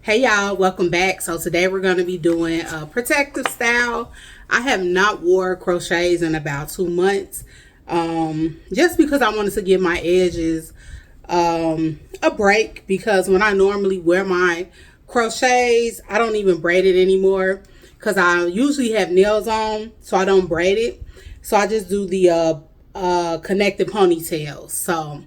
Hey y'all, welcome back. So today we're going to be doing a protective style. I have not wore crochets in about 2 months, just because I wanted to give my edges a break, because when I normally wear my crochets, I don't even braid it anymore because I usually have nails on, so I don't braid it. So I just do the connected ponytails. So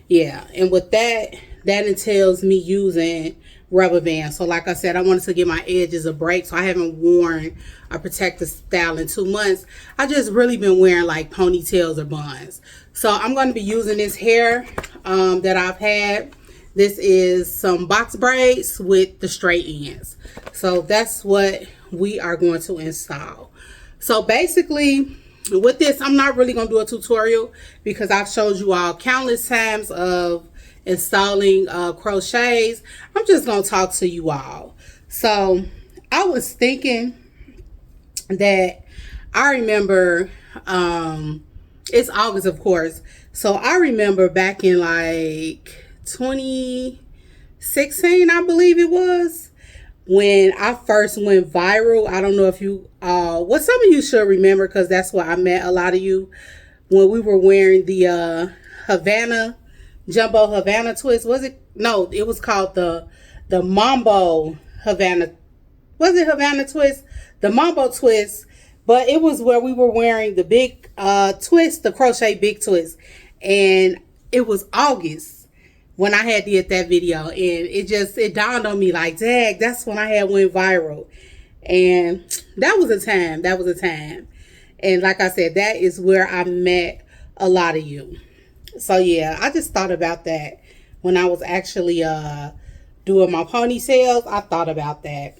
yeah, and with that, that entails me using rubber bands. So like I said, I wanted to give my edges a break. So I haven't worn a protective style in 2 months. I just really been wearing like ponytails or buns. So I'm going to be using this hair that I've had. This is some box braids with the straight ends. So that's what we are going to install. So basically, with this, I'm not really going to do a tutorial because I've showed you all countless times of installing crochets. I'm just going to talk to you all. So I was thinking that I remember, it's August, of course. So I remember back in like 2016, I believe it was, when I first went viral. I don't know if you, well, some of you should remember because that's where I met a lot of you, when we were wearing the Havana, Jumbo Havana twist. Was it? No, it was called the Mambo Havana. Was it Havana twist? The Mambo twist. But it was where we were wearing the big twist, the crochet big twist. And it was August when I had did that video, and it dawned on me like, dang, that's when I had went viral. And that was a time. That was a time. And like I said, that is where I met a lot of you. So yeah, I just thought about that when I was actually doing my ponytails. I thought about that.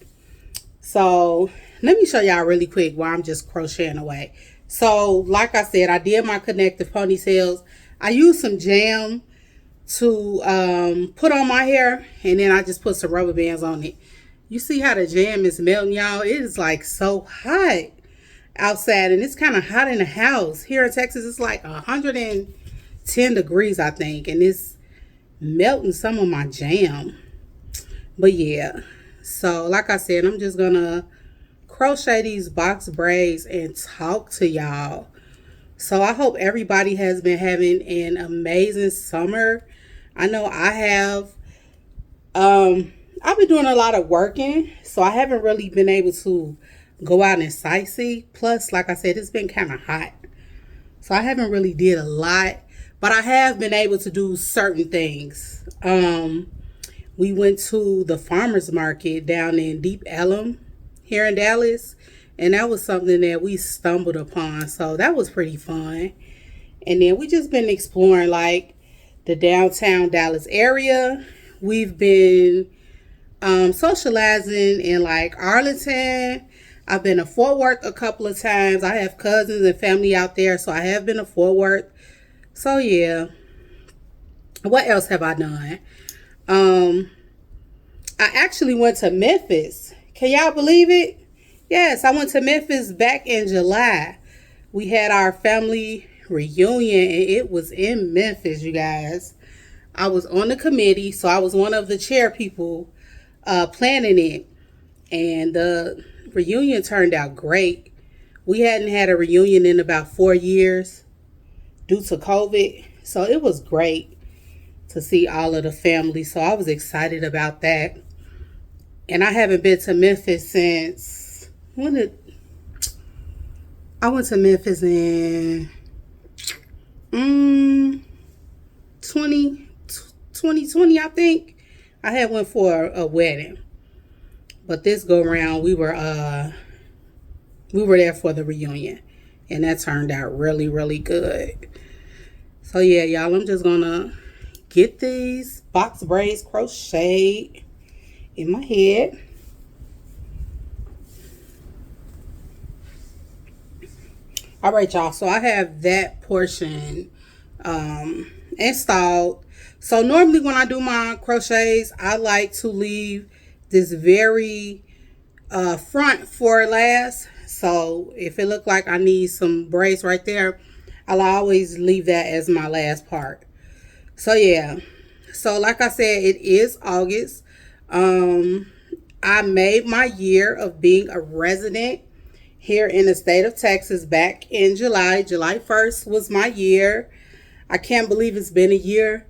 So let me show y'all really quick while I'm just crocheting away. So like I said, I did my connective ponytails. I used some jam to put on my hair, and then I just put some rubber bands on it. You see how the jam is melting, y'all? It is like so hot outside, and it's kind of hot in the house. Here in Texas, it's like 110 degrees, I think, and it's melting some of my jam. But yeah, so like I said, I'm just gonna crochet these box braids and talk to y'all. So I hope everybody has been having an amazing summer. I know I have. I've been doing a lot of working, so I haven't really been able to go out and sightsee. Plus, like I said, it's been kind of hot, so I haven't really did a lot. But I have been able to do certain things. We went to the farmers market down in Deep Ellum here in Dallas, and that was something that we stumbled upon. So that was pretty fun. And then we just been exploring like the downtown Dallas area. We've been socializing in like Arlington. I've been to Fort Worth a couple of times. I have cousins and family out there, so I have been to Fort Worth. So yeah. What else have I done? I actually went to Memphis. Can y'all believe it? Yes, I went to Memphis back in July. We had our family reunion, and it was in Memphis, you guys. I was on the committee, so I was one of the chair people planning it. And the reunion turned out great. We hadn't had a reunion in about 4 years due to COVID. So it was great to see all of the family. So I was excited about that. And I haven't been to Memphis since, when did I went to Memphis in 2020, I think. I had went for a wedding. But this go round we were there for the reunion. And that turned out really, really good. So yeah, y'all, I'm just gonna get these box braids crocheted in my head. All right, y'all, so I have that portion installed. So normally when I do my crochets, I like to leave this very front for last. So if it look like I need some braids right there, I'll always leave that as my last part. So yeah, so like I said, it is August. Um, I made my year of being a resident here in the state of Texas back in July. July 1st was my year. I can't believe it's been a year.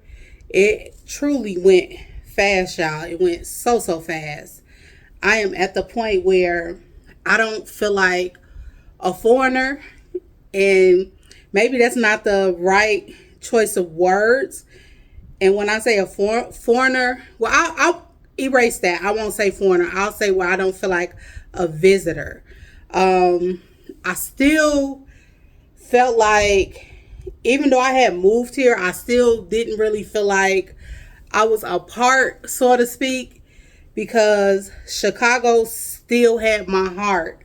It truly went fast, y'all. It went so fast. I am at the point where I don't feel like a foreigner, and maybe that's not the right choice of words. And when I say a foreigner, well, I'll erase that. I won't say foreigner. I'll say where I don't feel like a visitor. I still felt like, even though I had moved here, I still didn't really feel like I was a part, so to speak, because Chicago still had my heart.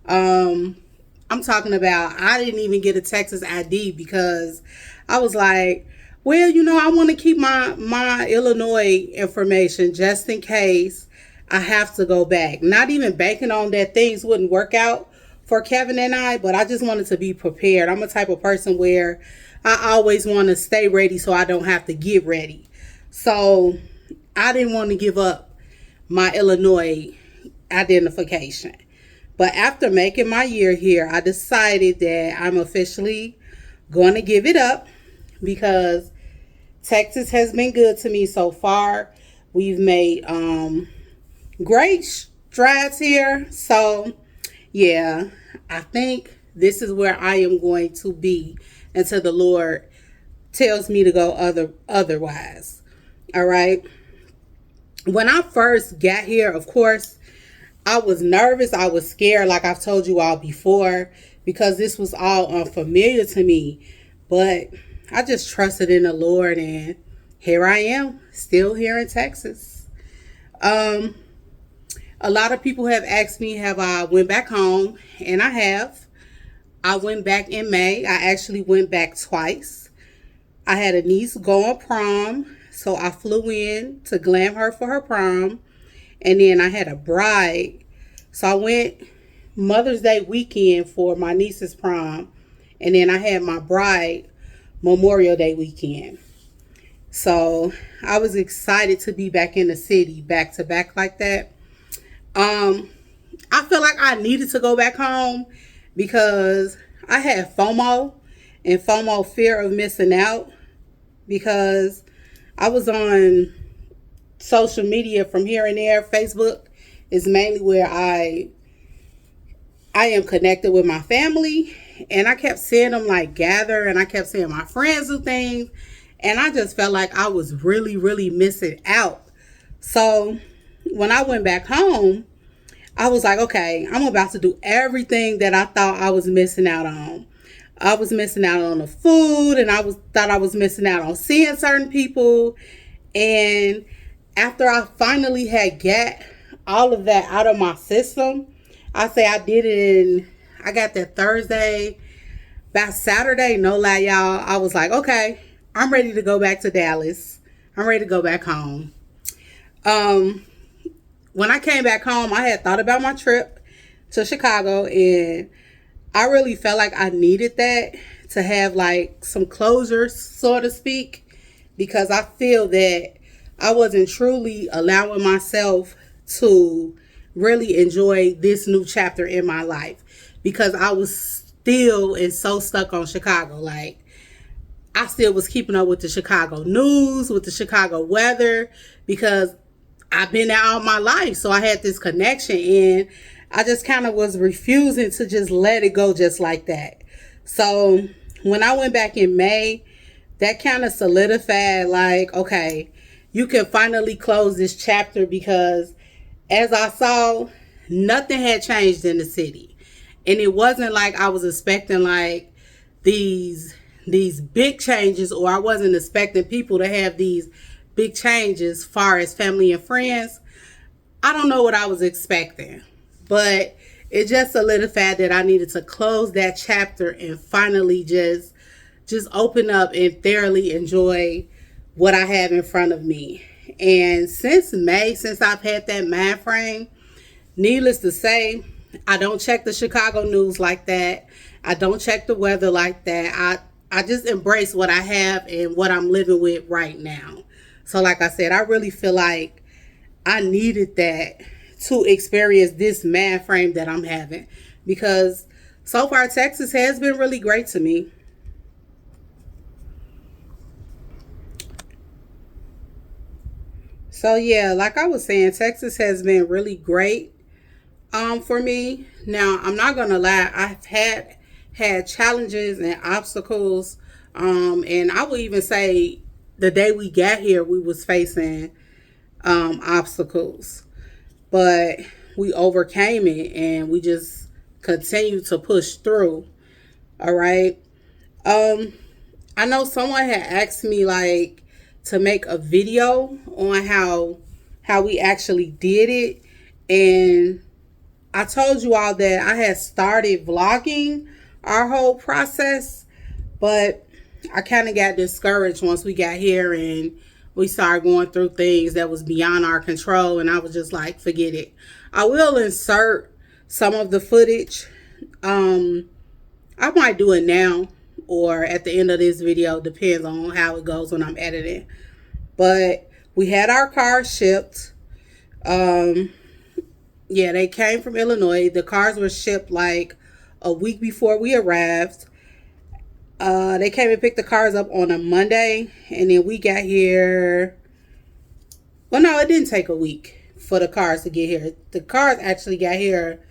I'm talking about, I didn't even get a Texas ID because I was like, well, I want to keep my Illinois information just in case I have to go back. Not even banking on that things wouldn't work out for Kevin and I, but I just wanted to be prepared. I'm a type of person where I always want to stay ready so I don't have to get ready. So I didn't want to give up my Illinois identification. But after making my year here, I decided that I'm officially going to give it up because Texas has been good to me so far. We've made great strides here. So, yeah, I think this is where I am going to be until the Lord tells me to go otherwise. All right. When I first got here, of course, I was nervous. I was scared, like I've told you all before, because this was all unfamiliar to me. But I just trusted in the Lord, and here I am, still here in Texas. A lot of people have asked me, have I went back home? And I have. I went back in May. I actually went back twice. I had a niece go on prom, so I flew in to glam her for her prom. And then I had a bride. So I went Mother's Day weekend for my niece's prom. And then I had my bride Memorial Day weekend. So I was excited to be back in the city, back to back like that. I feel like I needed to go back home because I had FOMO and FOMO, fear of missing out, because I was on social media from here and there. Facebook is mainly where I am connected with my family, and I kept seeing them like gather, and I kept seeing my friends do things, and I just felt like I was really missing out. So when I went back home, I was like, okay, I'm about to do everything that I thought I was missing out on. I was missing out on the food, and thought I was missing out on seeing certain people. And after I finally had got all of that out of my system, I say I did it I got that Thursday. By Saturday, no lie, y'all, I was like, okay, I'm ready to go back to Dallas. I'm ready to go back home. When I came back home, I had thought about my trip to Chicago, and I really felt like I needed that to have like some closure, so to speak, because I feel that I wasn't truly allowing myself to really enjoy this new chapter in my life, because I was still and so stuck on Chicago. Like, I still was keeping up with the Chicago news, with the Chicago weather, because I've been there all my life. So I had this connection, and I just kind of was refusing to just let it go just like that. So when I went back in May, that kind of solidified, like, okay, you can finally close this chapter, because as I saw, nothing had changed in the city. And it wasn't like I was expecting like these big changes, or I wasn't expecting people to have these big changes far as family and friends. I don't know what I was expecting, but it just solidified that I needed to close that chapter and finally just open up and thoroughly enjoy what I have in front of me. And since May, since I've had that mind frame, needless to say, I don't check the Chicago news like that. I don't check the weather like that. I just embrace what I have and what I'm living with right now. So like I said, I really feel like I needed that to experience this mind frame that I'm having, because so far Texas has been really great to me. So yeah, like I was saying, Texas has been really great for me. Now, I'm not gonna lie, I've had challenges and obstacles. And I would even say the day we got here we was facing obstacles. But we overcame it and we just continue to push through. All right. Um, I know someone had asked me like to make a video on how we actually did it, and I told you all that I had started vlogging our whole process, but I kind of got discouraged once we got here and we started going through things that was beyond our control, and I was just like, forget it. I will insert some of the footage. Um, I might do it now or at the end of this video, depends on how it goes when I'm editing. But we had our car shipped. Um, yeah, they came from Illinois. The cars were shipped like a week before we arrived. They came and picked the cars up on a Monday, and then we got here. Well, no, it didn't take a week for the cars to get here. The cars actually got here.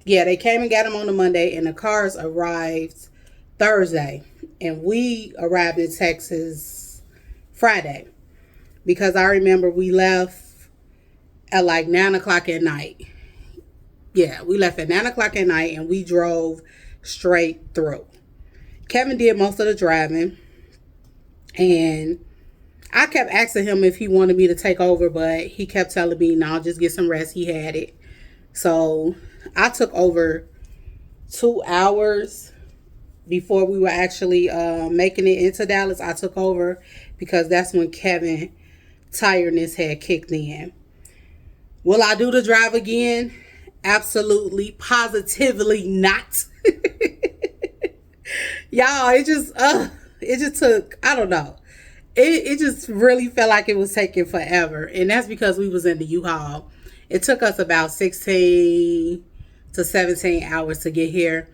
Yeah, they came and got them on a Monday, and the cars arrived Thursday, and we arrived in Texas Friday, because I remember we left at like 9 o'clock at night. Yeah, we left at 9 o'clock at night, and we drove straight through. Kevin did most of the driving, and I kept asking him if he wanted me to take over, but he kept telling me, no, just get some rest. He had it. So I took over 2 hours before we were actually making it into Dallas. I took over because that's when Kevin tiredness had kicked in. Will I do the drive again? Absolutely, positively not. Y'all, it just took, I don't know. It just really felt like it was taking forever. And that's because we was in the U-Haul. It took us about 16 to 17 hours to get here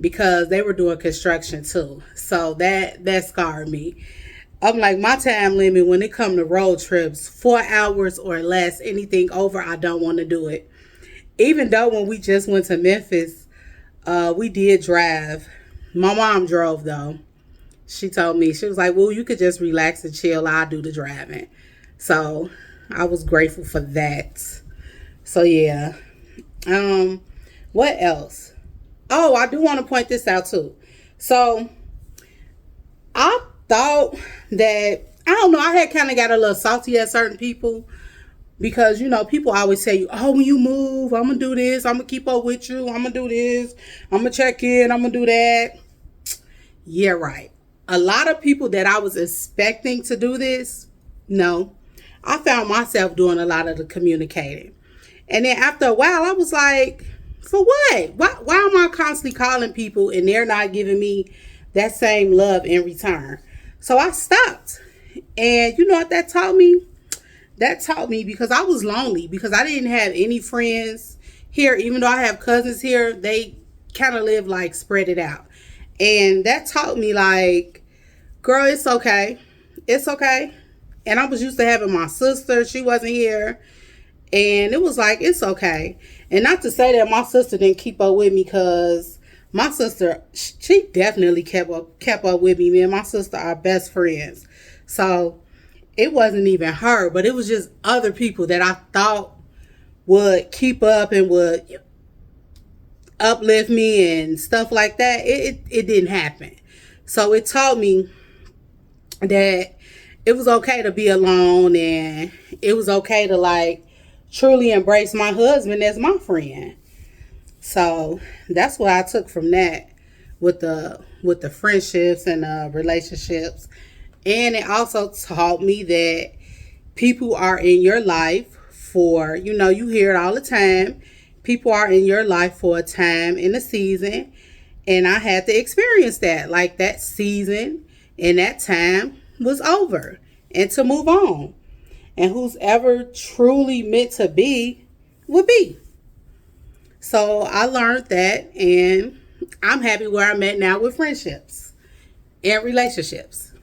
because they were doing construction too. So that scarred me. I'm like, my time limit when it come to road trips, 4 hours or less, anything over, I don't want to do it. Even though when we just went to Memphis, we did drive. My mom drove though. She told me, she was like, well, you could just relax and chill. I'll do the driving. So I was grateful for that. So yeah. What else? Oh, I do want to point this out too. So I thought that, I don't know, I had kind of got a little salty at certain people because, you know, people always say, oh, when you move, I'm going to do this. I'm going to keep up with you. I'm going to do this. I'm going to check in. I'm going to do that. Yeah, right. A lot of people that I was expecting to do this, no. I found myself doing a lot of the communicating. And then after a while, I was like, for what? Why am I constantly calling people and they're not giving me that same love in return? So I stopped. And you know what that taught me? That taught me because I was lonely, because I didn't have any friends here. Even though I have cousins here, they kind of live like spread it out. And that taught me like, girl, it's okay. It's okay. And I was used to having my sister. She wasn't here. And it was like, it's okay. And not to say that my sister didn't keep up with me, because my sister, she definitely kept up with me. Me and my sister are best friends. So it wasn't even her, but it was just other people that I thought would keep up and would uplift me and stuff like that. It didn't happen. So it taught me that it was okay to be alone, and it was okay to like truly embrace my husband as my friend. So that's what I took from that with the friendships and relationships. And it also taught me that people are in your life for, you know, you hear it all the time. People are in your life for a time in a season. And I had to experience that. Like that season and that time was over, and to move on. and who's ever truly meant to be would be. So I learned that, and I'm happy where I'm at now with friendships and relationships.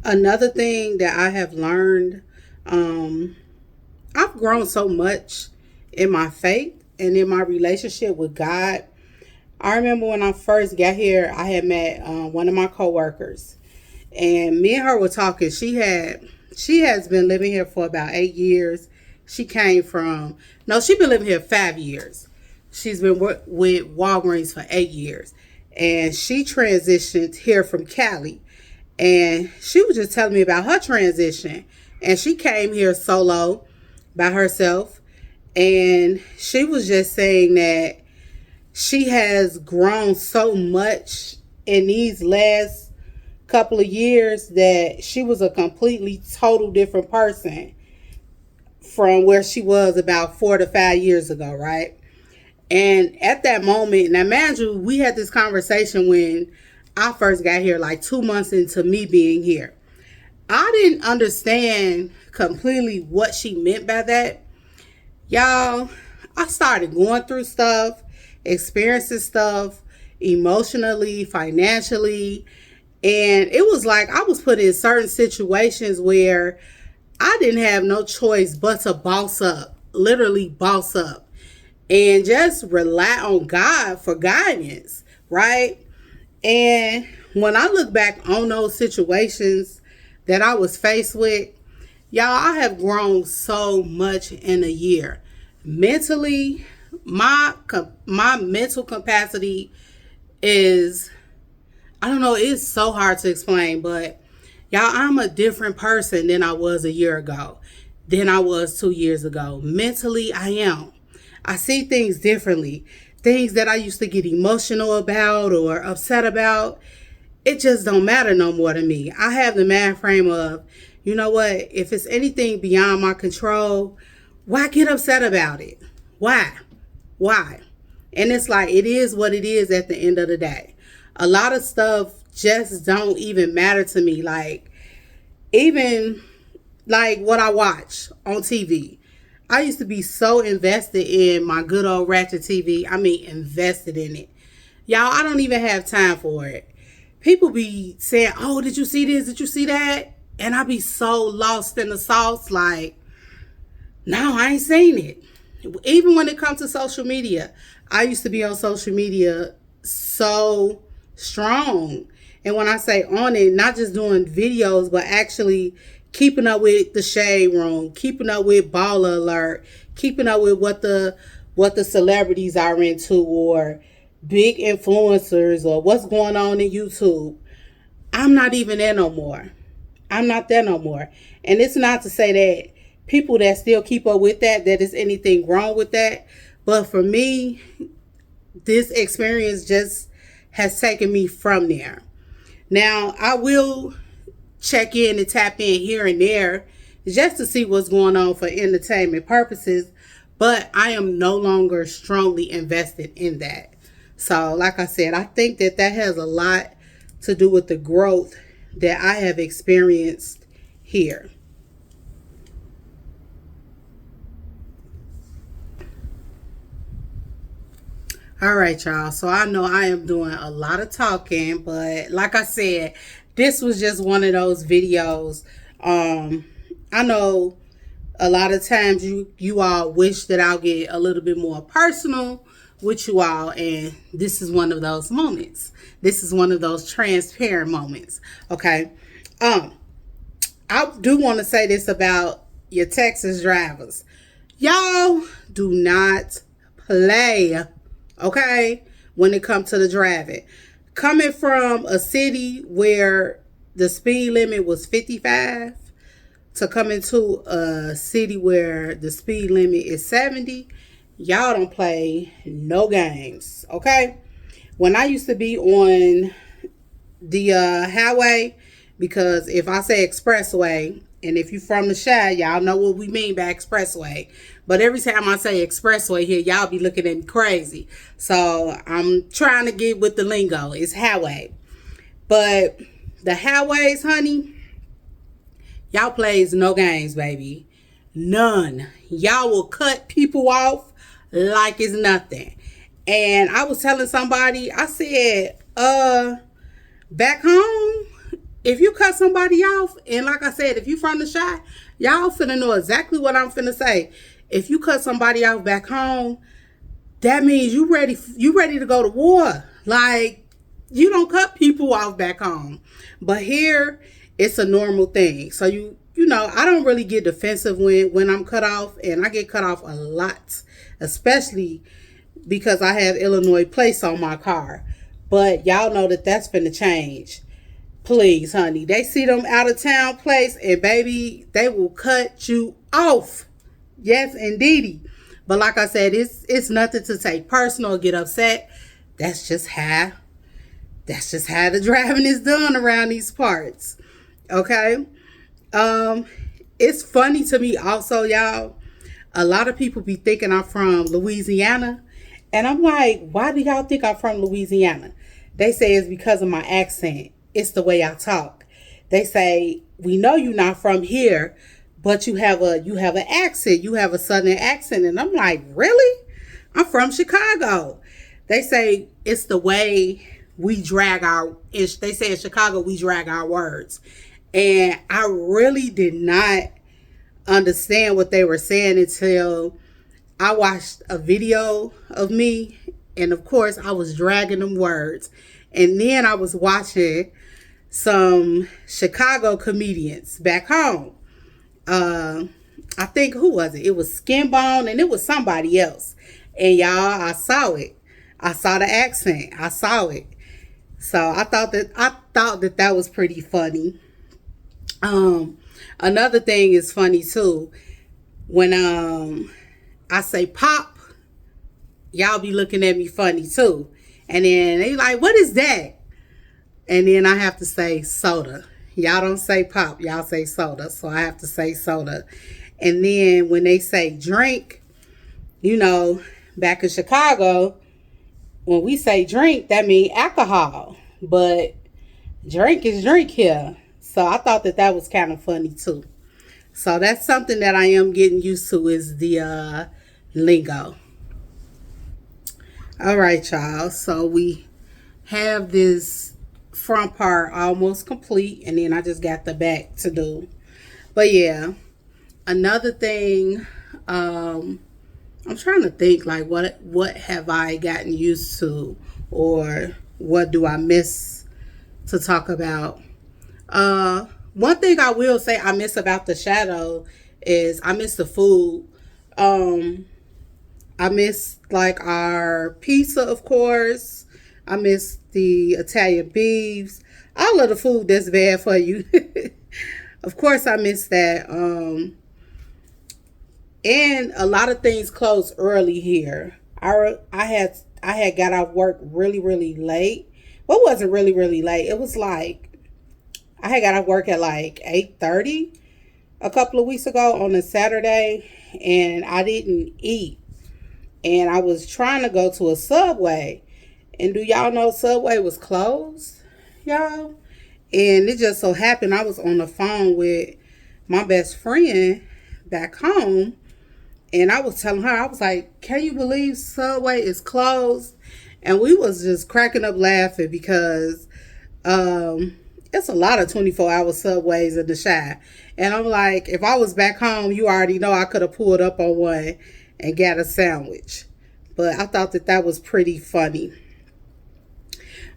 Another thing that I have learned, I've grown so much in my faith and in my relationship with God. I remember when I first got here, I had met one of my coworkers, and me and her were talking. She has been living here for about 8 years. She came from she's been living here 5 years. She's been with Walgreens for 8 years, and she transitioned here from Cali. And she was just telling me about her transition, and she came here solo by herself, and she was just saying that she has grown so much in these last couple of years that she was a completely total different person from where she was about 4 to 5 years ago, right? And at that moment, now mind you, we had this conversation when I first got here, like 2 months into me being here. I didn't understand completely what she meant by that. Y'all, I started going through stuff, experiencing stuff emotionally, financially, and it was like I was put in certain situations where I didn't have no choice but to boss up, literally boss up, and just rely on God for guidance, right? And when I look back on those situations that I was faced with, y'all, I have grown so much in a year. Mentally, my mental capacity is, I don't know, it's so hard to explain, but y'all, I'm a different person than I was a year ago, than I was 2 years ago. Mentally, I am. I see things differently. Things that I used to get emotional about or upset about, it just don't matter no more to me. I have the mind frame of, you know what, if it's anything beyond my control, why get upset about it? Why? And it's like, it is what it is at the end of the day. A lot of stuff just don't even matter to me. Like, even like what I watch on TV. I used to be so invested in my good old Ratchet TV. I mean, invested in it. Y'all, I don't even have time for it. People be saying, oh, did you see this? Did you see that? And I be so lost in the sauce, like, no, I ain't seen it. Even when it comes to social media, I used to be on social media so strong. And when I say on it, not just doing videos, but actually keeping up with the Shade Room, keeping up with Baller Alert, keeping up with what the celebrities are into, or big influencers, or what's going on in YouTube. I'm not even there no more. I'm not there no more. And it's not to say that people that still keep up with that is anything wrong with that. But for me, this experience just has taken me from there. Now, I will check in and tap in here and there just to see what's going on for entertainment purposes, but I am no longer strongly invested in that. So, like I said, I think that has a lot to do with the growth that I have experienced here. All right, y'all. So I know I am doing a lot of talking, but like I said, this was just one of those videos. I know a lot of times you all wish that I'll get a little bit more personal with you all, and this is one of those moments. This is one of those transparent moments. Okay. I do want to say this about your Texas drivers. Y'all do not play, okay, when it comes to the driving. Coming from a city where the speed limit was 55 to coming to a city where the speed limit is 70, y'all don't play no games, okay? When I used to be on the highway, because if I say expressway, and if you're from the Chi, y'all know what we mean by expressway. But every time I say expressway here, y'all be looking at me crazy. So I'm trying to get with the lingo. It's highway. But the highways, honey, Y'all plays no games, baby. None. Y'all will cut people off like it's nothing. And I was telling somebody, I said, back home, if you cut somebody off, and like I said, if you from the shot, y'all finna know exactly what I'm finna say. If you cut somebody off back home, that means you ready to go to war. Like, you don't cut people off back home. But here, it's a normal thing. So you know, I don't really get defensive when I'm cut off, and I get cut off a lot, especially because I have Illinois plates on my car. But y'all know that that's finna change. Please, honey. They see them out of town plates, and baby, they will cut you off. Yes, indeedy. But like I said, it's nothing to take personal or get upset. That's just how the driving is done around these parts. Okay? It's funny to me also, y'all. A lot of people be thinking I'm from Louisiana. And I'm like, why do y'all think I'm from Louisiana? They say it's because of my accent. It's the way I talk. They say, we know you're not from here, but you have an accent. You have a southern accent. And I'm like, really? I'm from Chicago. They say it's the way we drag they say in Chicago, we drag our words. And I really did not understand what they were saying until I watched a video of me. And of course, I was dragging them words. And then I was watching some Chicago comedians back home. I think, who was it? It was Skinbone, and it was somebody else. And y'all, I saw it. I saw the accent. I saw it. So I thought that was pretty funny. Another thing is funny too. When I say pop, y'all be looking at me funny too. And then they like, what is that? And then I have to say soda. Y'all don't say pop, y'all say soda. So I have to say soda. And then when they say drink, you know, back in Chicago, when we say drink, that means alcohol. But drink is drink here. So I thought that was kind of funny too. So that's something that I am getting used to, is the lingo. All right, y'all. So we have this front part almost complete, and then I just got the back to do. But yeah, another thing, I'm trying to think, like, what have I gotten used to, or what do I miss to talk about? One thing I will say I miss about the Shadow is I miss the food. I miss like our pizza, of course. I miss the Italian beefs. All of the food that's bad for you. Of course, I miss that. And a lot of things closed early here. I had got off work really, really late. Well, it wasn't really, really late. It was like, I had got off work at like 8:30 a couple of weeks ago on a Saturday, and I didn't eat. And I was trying to go to a Subway. And do y'all know Subway was closed, y'all? And it just so happened I was on the phone with my best friend back home. And I was telling her, I was like, can you believe Subway is closed? And we was just cracking up laughing because it's a lot of 24-hour Subways in the Chi. And I'm like, if I was back home, you already know I could have pulled up on one and got a sandwich. But I thought that was pretty funny.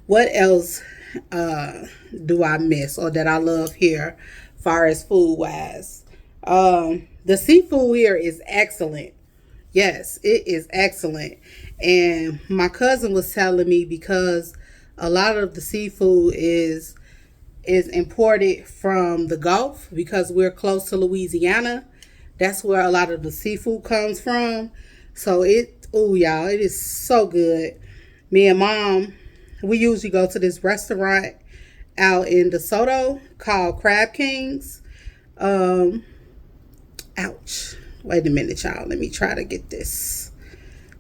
What else do I miss, or that I love here far as food wise? The seafood here is excellent. Yes, it is excellent. And my cousin was telling me, because a lot of the seafood is imported from the Gulf, because we're close to Louisiana. That's where a lot of the seafood comes from. So y'all, it is so good. Me and Mom, we usually go to this restaurant out in DeSoto called Crab Kings. Ouch. Wait a minute, y'all. Let me try to get this.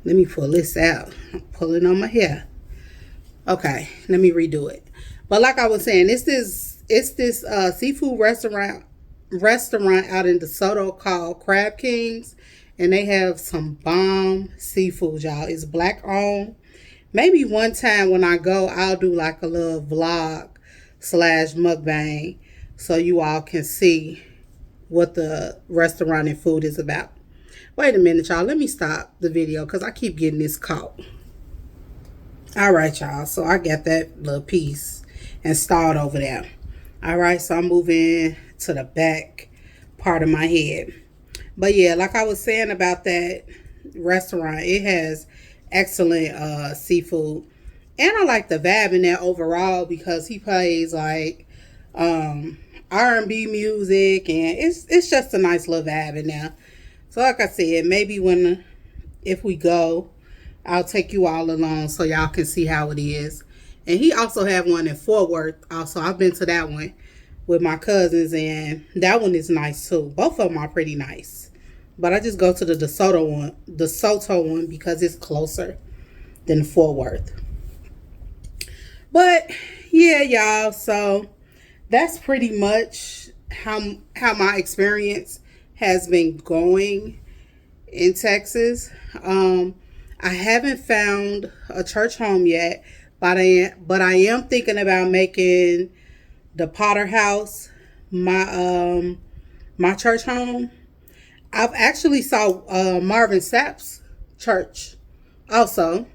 Let me pull this out. I'm pulling on my hair. Okay, let me redo it. But like I was saying, it's this seafood restaurant restaurant out in DeSoto called Crab Kings, and they have some bomb seafood, y'all. It's black owned. Maybe one time when I go, I'll do like a little vlog slash mukbang so you all can see what the restaurant and food is about. Wait a minute, y'all. Let me stop the video because I keep getting this caught. All right, y'all. So I got that little piece installed over there. All right, so I'm moving to the back part of my head. But yeah, like I was saying about that restaurant, it has excellent seafood. And I like the vibe in there overall because he plays like R&B music, and it's just a nice little vibe in there. So like I said, maybe if we go, I'll take you all along so y'all can see how it is. And he also have one in Fort Worth. Also, I've been to that one with my cousins, and that one is nice too. Both of them are pretty nice. But I just go to the DeSoto one because it's closer than Fort Worth. But yeah, y'all, so that's pretty much how my experience has been going in Texas. I haven't found a church home yet, but I am thinking about making the Potter House my church home. I've actually saw Marvin Sapp's church also,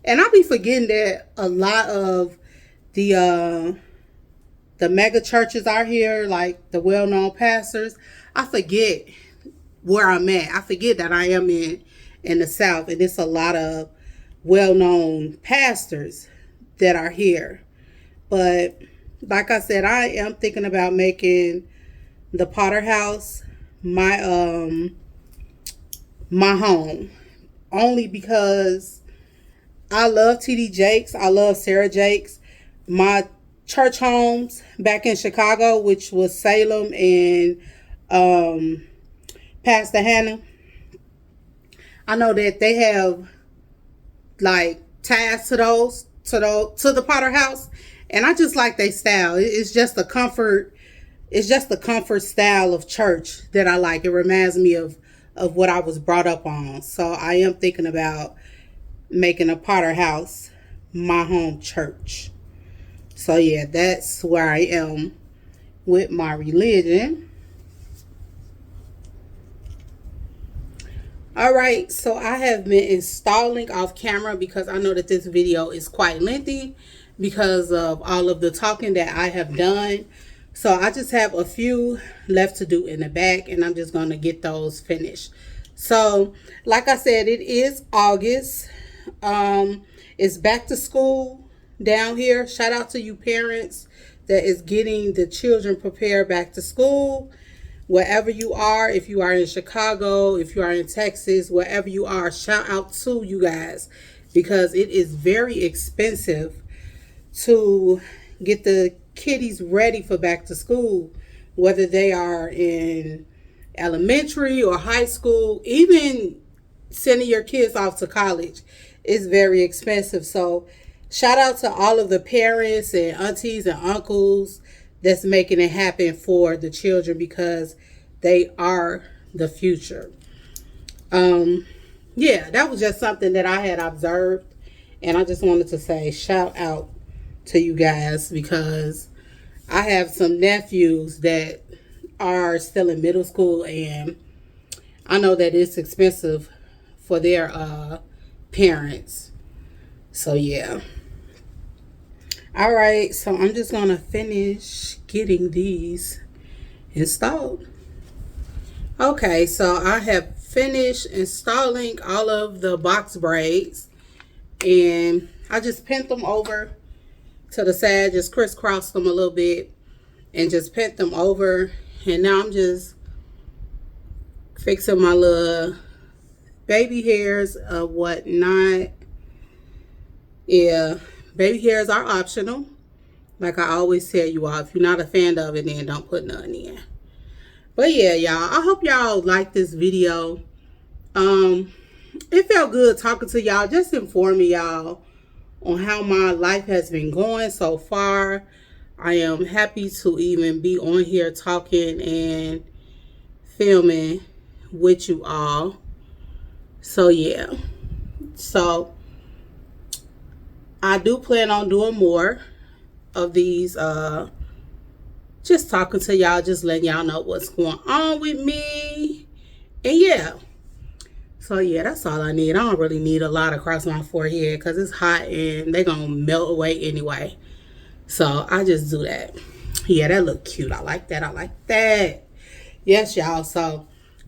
and I'll be forgetting that a lot of the mega churches are here, like the well-known pastors. I forget where I'm at. I forget that I am in the South, and it's a lot of well-known pastors that are here. But like I said, I am thinking about making the Potter House my my home, only because I love TD Jakes. I love Sarah Jakes. My church homes back in Chicago, which was Salem and Pastor Hannah, I know that they have like ties to the Potter House, and I just like their style. It's just a comfort. It's just the comfort style of church that I like. It reminds me of what I was brought up on. So I am thinking about making a Potter House my home church. So yeah, that's where I am with my religion. All right, so I have been installing off camera because I know that this video is quite lengthy because of all of the talking that I have done. So I just have a few left to do in the back, and I'm just going to get those finished. So like I said, it is August. It's back to school down here. Shout out to you parents that is getting the children prepared back to school. Wherever you are, if you are in Chicago, if you are in Texas, wherever you are, shout out to you guys, because it is very expensive to get the kiddies ready for back to school, whether they are in elementary or high school. Even sending your kids off to college is very expensive. So shout out to all of the parents and aunties and uncles that's making it happen for the children, because they are the future. Yeah, that was just something that I had observed, and I just wanted to say shout out to you guys, because I have some nephews that are still in middle school, and I know that it's expensive for their parents. So yeah. All right, so I'm just gonna finish getting these installed. Okay, so I have finished installing all of the box braids, and I just pinned them over to the side, just crisscrossed them a little bit and just pinned them over. And now I'm just fixing my little baby hairs or whatnot. Yeah, baby hairs are optional. Like I always tell you all, if you're not a fan of it, then don't put none in. But yeah, y'all, I hope y'all like this video. It felt good talking to y'all, just informing y'all on how my life has been going so far. I am happy to even be on here talking and filming with you all. So yeah, so I do plan on doing more of these, just talking to y'all, just letting y'all know what's going on with me. And yeah, so yeah, that's all I need. I don't really need a lot across my forehead because it's hot and they're gonna melt away anyway. So I just do that. Yeah, that look cute. I like that. I like that. Yes, y'all. So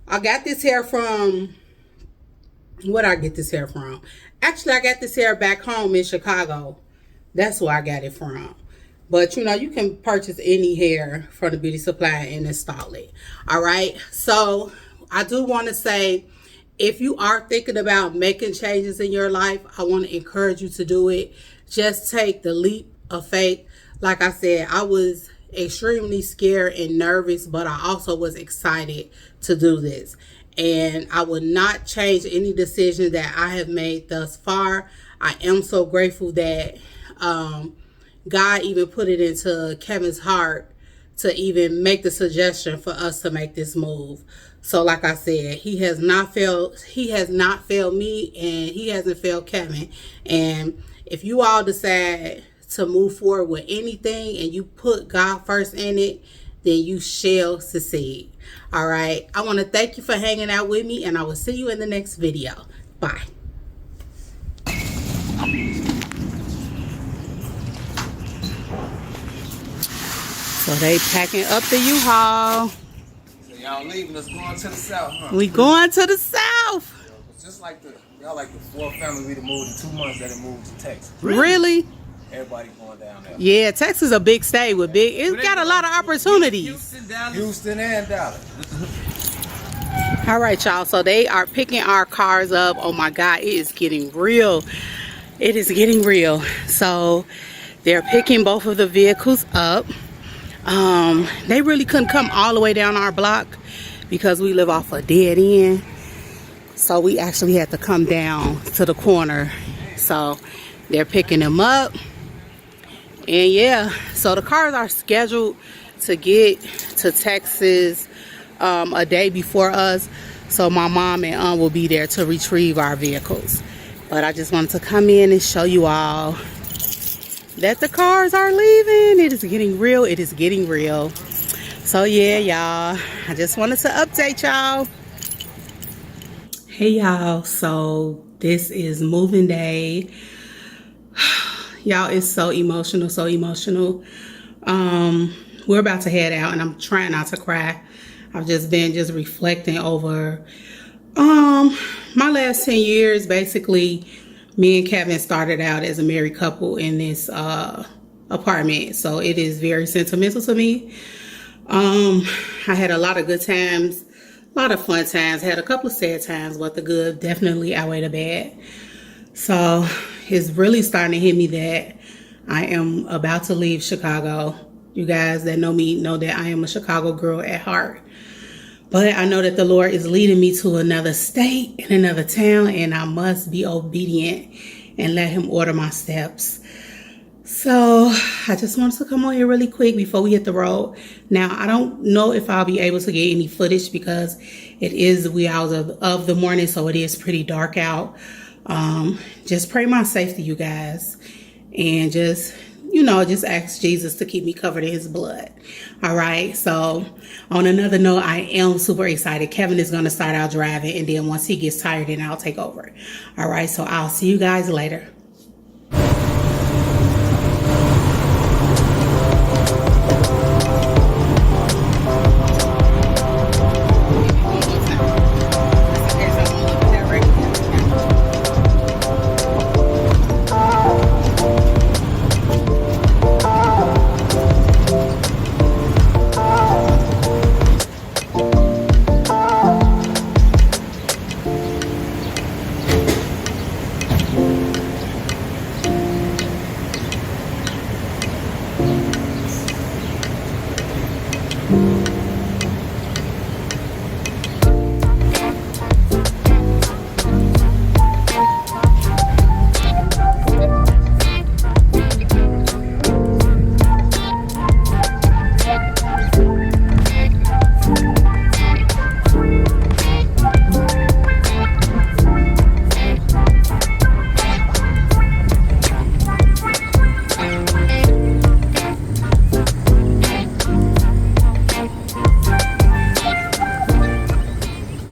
I got this hair from, where'd I get this hair from? Actually, I got this hair back home in Chicago. That's where I got it from. But, you know, you can purchase any hair from the beauty supply and install it. All right. So I do want to say, if you are thinking about making changes in your life, I want to encourage you to do it. Just take the leap of faith. Like I said, I was extremely scared and nervous, but I also was excited to do this. And I will not change any decision that I have made thus far. I am so grateful that God even put it into Kevin's heart to even make the suggestion for us to make this move. So like I said, he has not failed me, and he hasn't failed Kevin. And if you all decide to move forward with anything and you put God first in it, then you shall succeed. All right. I want to thank you for hanging out with me, and I will see you in the next video. Bye. So they packing up the U-Haul. So y'all leaving us going to the south, huh? We going to the south. Just like y'all like the fourth family we done moved in 2 months that it moved to Texas. Really? Everybody going down there. Yeah, Texas is a big state with big. It's got a lot of opportunities. Houston and Dallas. All right, y'all. So they are picking our cars up. Oh my God, it is getting real. It is getting real. So they're picking both of the vehicles up. They really couldn't come all the way down our block because we live off a dead end. So we actually had to come down to the corner. So they're picking them up. And yeah, so the cars are scheduled to get to Texas a day before us. So my mom and aunt will be there to retrieve our vehicles. But I just wanted to come in and show you all that the cars are leaving. It is getting real. It is getting real. So yeah, y'all, I just wanted to update y'all. Hey y'all, so this is moving day. Y'all, it's so emotional, so emotional. We're about to head out, and I'm trying not to cry. I've just been reflecting over my last 10 years. Basically, me and Kevin started out as a married couple in this apartment, so it is very sentimental to me. I had a lot of good times, a lot of fun times, had a couple of sad times, but the good definitely outweighed the bad. So it's really starting to hit me that I am about to leave Chicago. You guys that know me know that I am a Chicago girl at heart. But I know that the Lord is leading me to another state and another town, and I must be obedient and let him order my steps. So I just wanted to come on here really quick before we hit the road. Now, I don't know if I'll be able to get any footage because it is the wee hours of the morning, so it is pretty dark out. Just pray my safety, you guys, and just ask Jesus to keep me covered in his blood. All right. So on another note, I am super excited. Kevin is going to start out driving, and then once he gets tired, then I'll take over. All right. So I'll see you guys later.